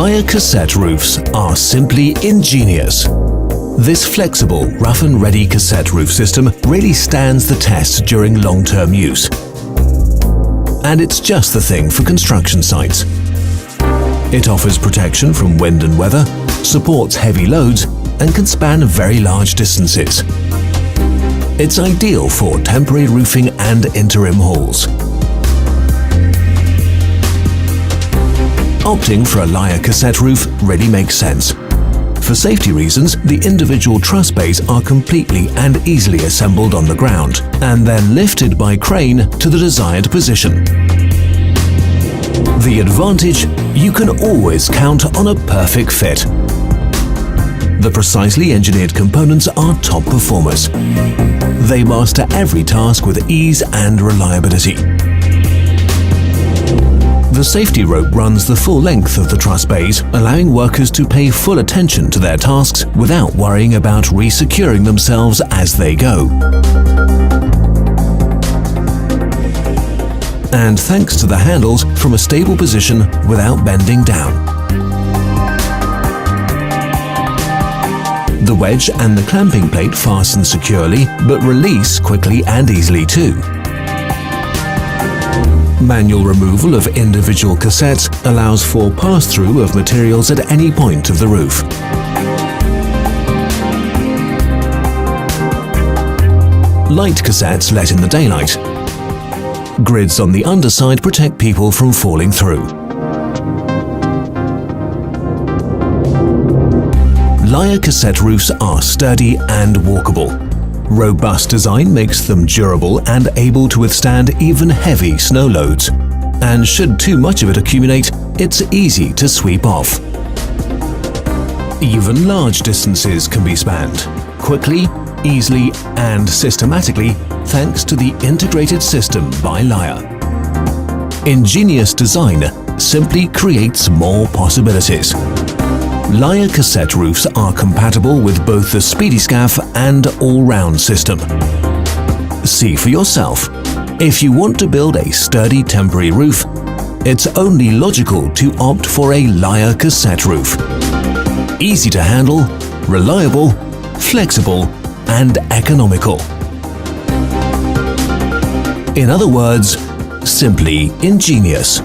Layher cassette roofs are simply ingenious. This flexible, rough and ready cassette roof system really stands the test during long-term use. And it's just the thing for construction sites. It offers protection from wind and weather, supports heavy loads, and can span very large distances. It's ideal for temporary roofing and interim hauls. Opting for a Layher cassette roof really makes sense. For safety reasons, the individual truss bays are completely and easily assembled on the ground and then lifted by crane to the desired position. The advantage: you can always count on a perfect fit. The precisely engineered components are top performers. They master every task with ease and reliability. The safety rope runs the full length of the truss bays, allowing workers to pay full attention to their tasks without worrying about re-securing themselves as they go. And thanks to the handles, from a stable position without bending down. The wedge and the clamping plate fasten securely, but release quickly and easily too. Manual removal of individual cassettes allows for pass-through of materials at any point of the roof. Light cassettes let in the daylight. Grids on the underside protect people from falling through. Layher cassette roofs are sturdy and walkable. Robust design makes them durable and able to withstand even heavy snow loads. And should too much of it accumulate, it's easy to sweep off. Even large distances can be spanned, quickly, easily and systematically, thanks to the integrated system by Layher. Ingenious design simply creates more possibilities. Layher cassette roofs are compatible with both the SpeedyScaff and all-round system. See for yourself. If you want to build a sturdy temporary roof, it's only logical to opt for a Layher cassette roof. Easy to handle, reliable, flexible, and economical. In other words, simply ingenious.